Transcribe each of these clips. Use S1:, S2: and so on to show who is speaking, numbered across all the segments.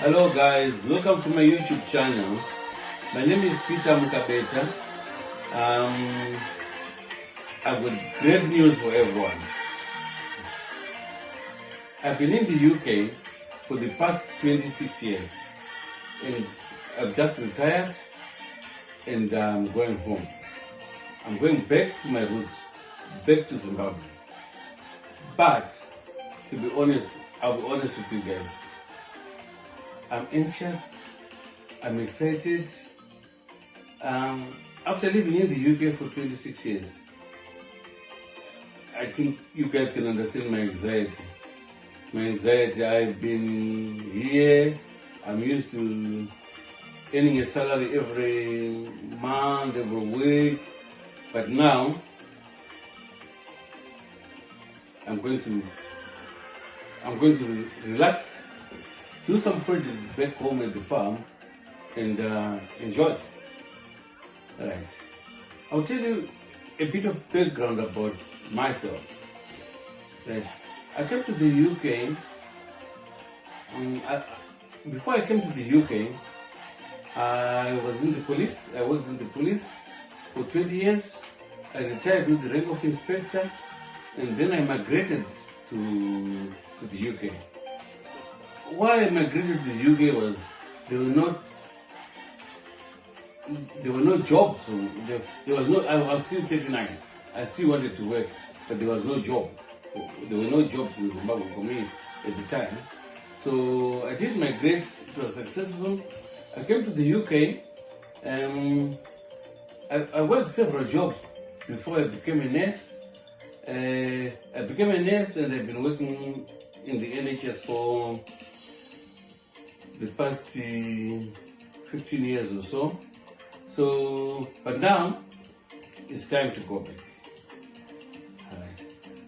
S1: Hello guys, welcome to my YouTube channel. My name is Peter Mukabeta. I've got great news for everyone. I've been in the UK for the past 26 years and I've just retired and I'm going home. I'm going back to my roots, back to Zimbabwe. But to be honest, I'll be honest with you guys. I'm anxious, I'm excited. After living in the UK for 26 years, I think you guys can understand my anxiety. I've been here, I'm used to earning a salary every month, every week, but now I'm going to relax, do some projects back home at the farm, and enjoy. Right. I'll tell you a bit of background about myself. Right. I came to the UK. Before I came to the UK, I was in the police. I worked in the police for 20 years. I retired with the rank of inspector, and then I migrated to the UK. Why I migrated to the UK was there were no jobs. There was no. I was still 39. I still wanted to work, but there was no job. There were no jobs in Zimbabwe for me at the time. So I did migrate. It was successful. I came to the UK. I worked several jobs before I became a nurse. I became a nurse and I've been working in the NHS for the past 15 years or so. But now it's time to go back.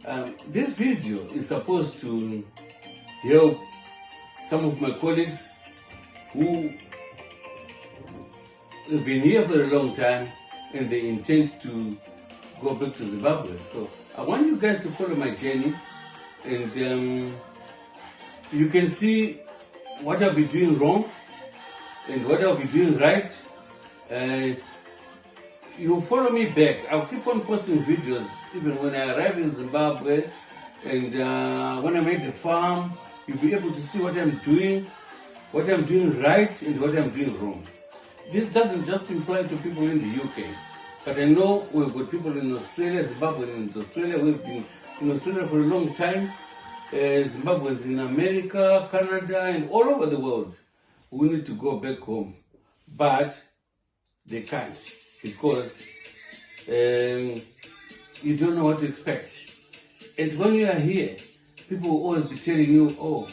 S1: Alright. This video is supposed to help some of my colleagues who have been here for a long time and they intend to go back to Zimbabwe. So I want you guys to follow my journey and you can see what I'll be doing wrong and what I'll be doing right. You follow me back. I'll keep on posting videos even when I arrive in Zimbabwe and when I'm at the farm. You'll be able to see what I'm doing right and what I'm doing wrong. This doesn't just apply to people in the UK, but I know we've got people in Australia, Zimbabweans in Australia. We've been in Australia for a long time. Zimbabweans in America, Canada, and all over the world. We need to go back home, but they can't because you don't know what to expect. And when you are here, people will always be telling you, oh,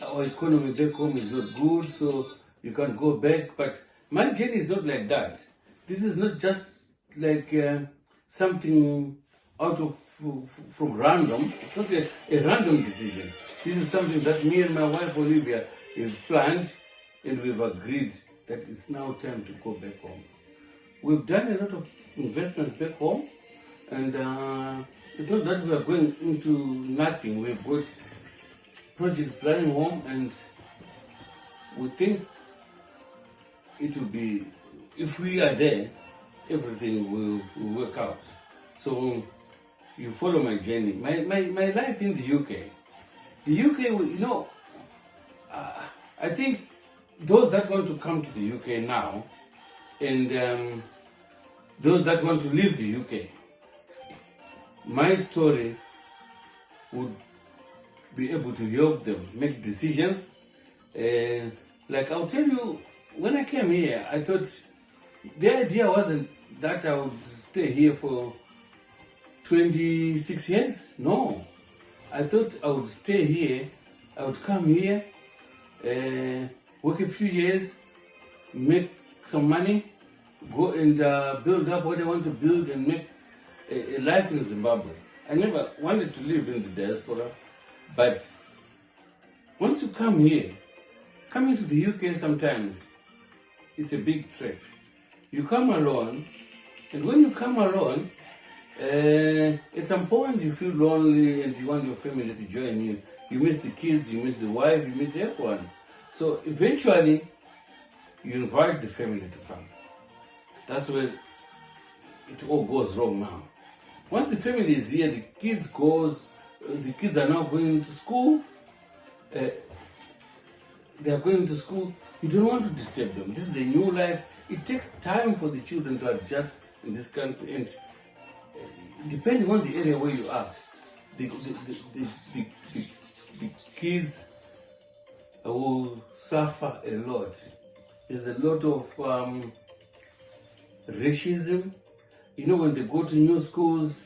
S1: our economy back home is not good, so you can't go back. But my journey is not like that. This is not just like something out of from random. It's not a random decision. This is something that me and my wife Olivia have planned and we've agreed that it's now time to go back home. We've done a lot of investments back home and it's not that we are going into nothing. We've got projects running home and we think it will be, if we are there, everything will work out. So you follow my journey. My life in the UK. The UK, you know, I think those that want to come to the UK now and those that want to leave the UK, my story would be able to help them make decisions. Like I'll tell you, when I came here, I thought the idea wasn't that I would stay here for 26 years. No, I thought I would stay here. I would come here, work a few years, make some money, go and build up what I want to build and make a life in Zimbabwe. I never wanted to live in the diaspora, but once you come here, coming to the UK sometimes, it's a big trip. You come alone, and when you come alone, at some point you feel lonely and you want your family to join you. You miss the kids, you miss the wife, you miss everyone. So eventually, you invite the family to come. That's where it all goes wrong now. Once the family is here, the kids are now going to school. They are going to school. You don't want to disturb them. This is a new life. It takes time for the children to adjust in this country, and depending on the area where you are, the kids will suffer a lot. There's a lot of racism. You know, when they go to new schools,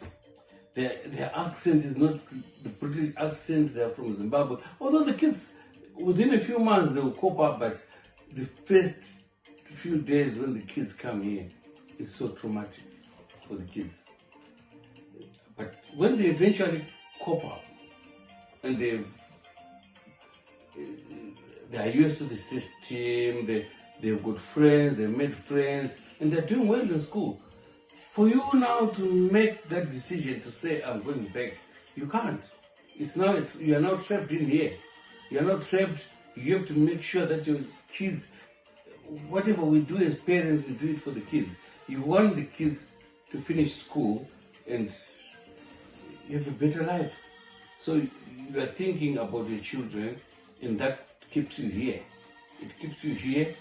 S1: their accent is not the British accent. They're from Zimbabwe. Although the kids, within a few months, they will cope up, but the first few days when the kids come here, it's so traumatic for the kids. But when they eventually cope up and they are used to the system, they've got friends, they've made friends, and they're doing well in school. For you now to make that decision to say, I'm going back, you can't. You are now trapped in here. You are not trapped. You have to make sure that your kids, whatever we do as parents, we do it for the kids. You want the kids to finish school and you have a better life. So you are thinking about your children, and that keeps you here. It keeps you here.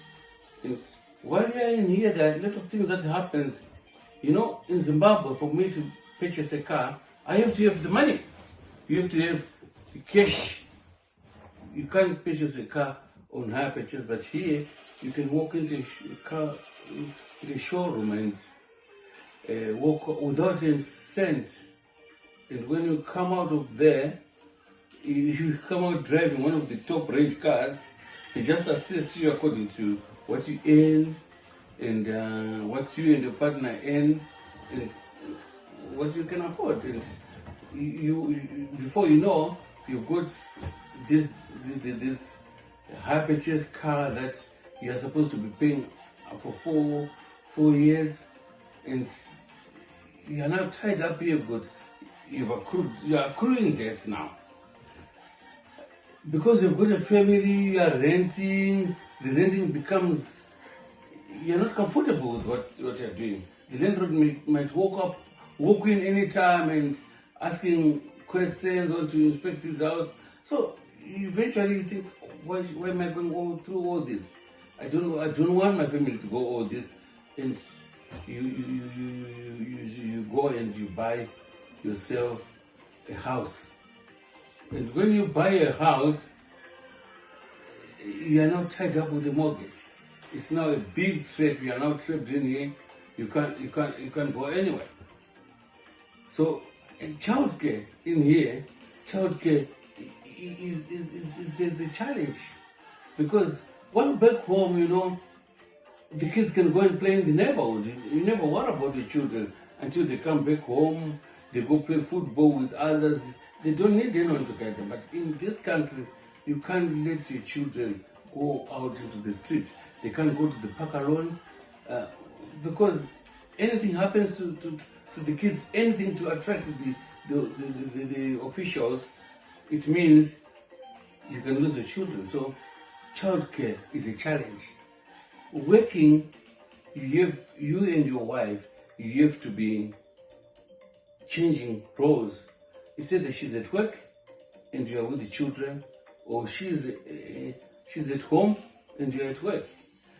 S1: And while you are in here, there are a lot of things that happens. You know, in Zimbabwe, for me to purchase a car, I have to have the money. You have to have cash. You can't purchase a car on hire purchase, but here you can walk into a showroom and walk without a cent. And when you come out of there, you come out driving one of the top range cars. They just assess you according to what you earn, and what you and your partner earn, and what you can afford. And you before you know, you've got this high purchase car that you are supposed to be paying for 4 years, and you are now tied up here. But you are accruing debts now. Because you've got a family, you are renting, the renting becomes, you're not comfortable with what you're doing. The landlord might walk in any time and asking questions or to inspect his house. So you eventually think, why am I going through all this? I don't want my family to go all this. And you go and you buy yourself a house. And when you buy a house, you are now tied up with a mortgage. It's now a big trap. You are now trapped in here. You can't go anywhere. So, and childcare in here, childcare is a challenge, because while back home, you know, the kids can go and play in the neighborhood. You never worry about your children until they come back home. They go play football with others. They don't need anyone to guide them. But in this country, you can't let your children go out into the streets. They can't go to the park alone, because anything happens to the kids, anything to attract the officials, it means you can lose your children. So childcare is a challenge. Working, you and your wife, you have to be changing roles. Instead that she's at work and you are with the children, or she's at home and you're at work.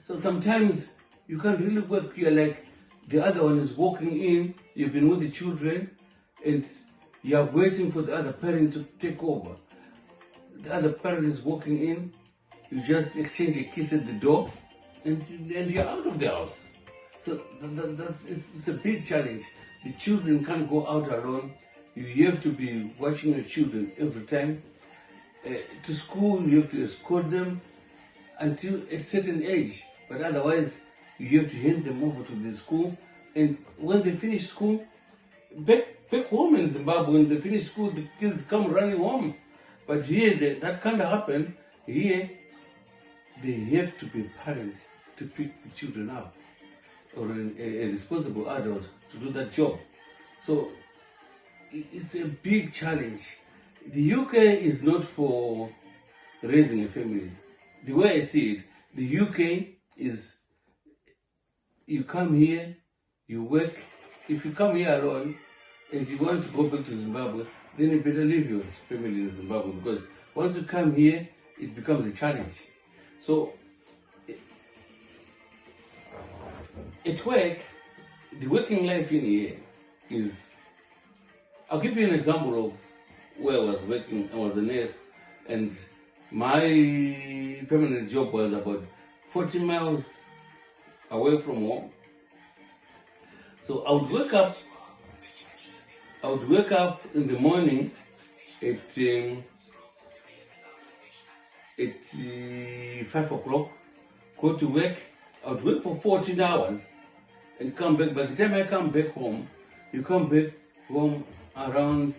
S1: So sometimes you can't really work. You're like, the other one is walking in, you've been with the children, and you're waiting for the other parent to take over. The other parent is walking in, you just exchange a kiss at the door, and you're out of the house. So it's a big challenge. The children can't go out alone. You have to be watching your children every time. To school, you have to escort them until a certain age. But otherwise, you have to hand them over to the school. And when they finish school, back home in Zimbabwe, when they finish school, the kids come running home. But here, that can't happen. Here, they have to be parents to pick the children up, or a responsible adult to do that job. So it's a big challenge. The UK is not for raising a family. the way I see it, the UK is, you come here, you work. If you come here alone and you want to go back to Zimbabwe, then you better leave your family in Zimbabwe, because once you come here, it becomes a challenge. So, at work, the working life in here is, I'll give you an example of where I was working. I was a nurse, and my permanent job was about 40 miles away from home. So I would wake up in the morning at 5 o'clock, go to work. I would work for 14 hours and come back. By the time I come back home, you come back home around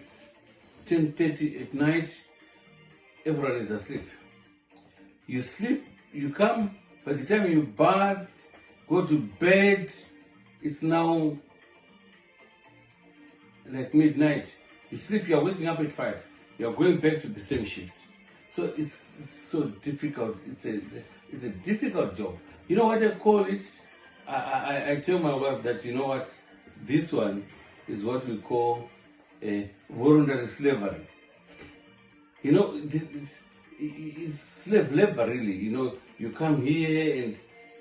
S1: 10:30 at night. Everyone is asleep. You sleep, you come, by the time you bath, go to bed, it's now like midnight. You sleep, you're waking up at 5. You're going back to the same shift. So it's so difficult. It's a difficult job. You know what I call it? I tell my wife that, you know what, this one is what we call voluntary slavery. You know, it's slave labor, really. You know, you come here and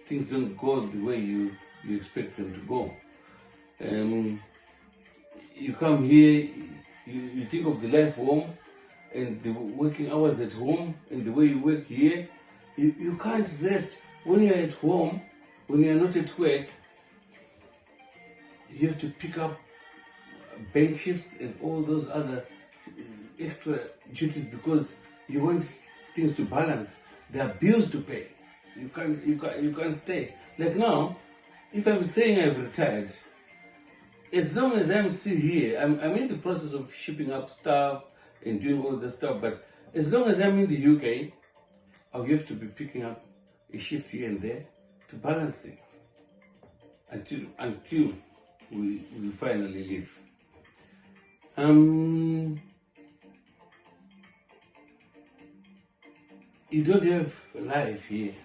S1: things don't go the way you expect them to go. You come here, you think of the life home and the working hours at home and the way you work here. You can't rest. When you're at home, when you're not at work, you have to pick up bank shifts and all those other extra duties, because you want things to balance. There are bills to pay. You can't stay. Like now, if I'm saying I've retired, as long as I'm still here, I'm in the process of shipping up stuff and doing all this stuff, but as long as I'm in the UK, I'll have to be picking up a shift here and there to balance things until we finally leave. You don't have life here.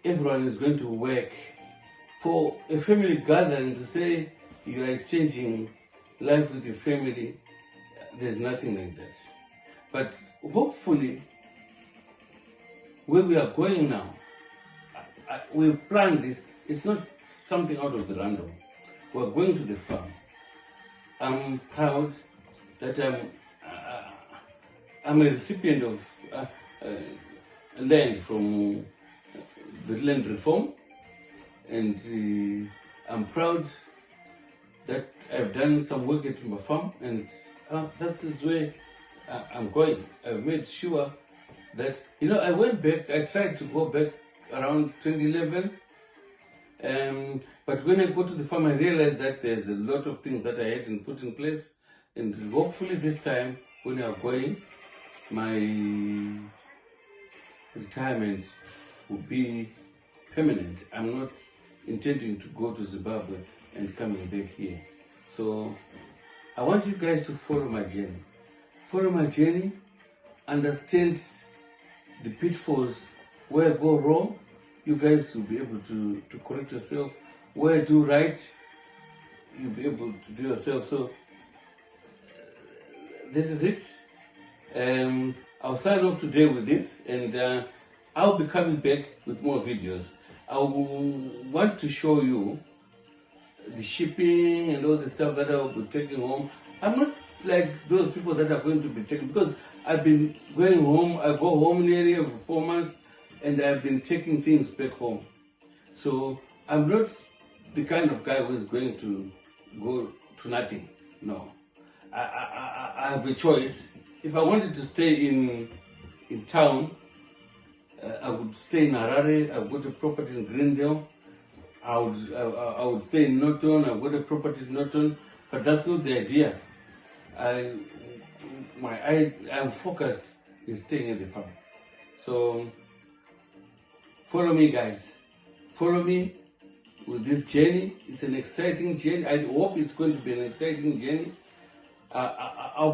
S1: Everyone is going to work. For a family gathering to say you are exchanging life with your family, there's nothing like that. But hopefully, where we are going now, we planned this. It's not something out of the random. We're going to the farm. I'm proud that I'm a recipient of land from the land reform, and I'm proud that I've done some work at my farm, and that is where I'm going. I've made sure that, you know, I went back, I tried to go back around 2011, but when I go to the farm, I realized that there's a lot of things that I hadn't put in place, and hopefully this time, when I'm going, my retirement will be permanent. I'm not intending to go to Zimbabwe and coming back here. So I want you guys to follow my journey. Follow my journey, understand the pitfalls. Where I go wrong, you guys will be able to correct yourself. Where I do right, you'll be able to do yourself. So this is it. I'll sign off today with this, and I'll be coming back with more videos. I want to show you the shipping and all the stuff that I will be taking home. I'm not like those people that are going to be taking, because I've been going home. I go home nearly every 4 months, and I've been taking things back home. So I'm not the kind of guy who is going to go to nothing. No, I have a choice. If I wanted to stay in town, I would stay in Harare. I've got a property in Greendale. I would stay in Norton. I've got a property in Norton, but that's not the idea. I'm focused in staying at the farm. So follow me, guys. Follow me with this journey. It's an exciting journey. I hope it's going to be an exciting journey. I'll be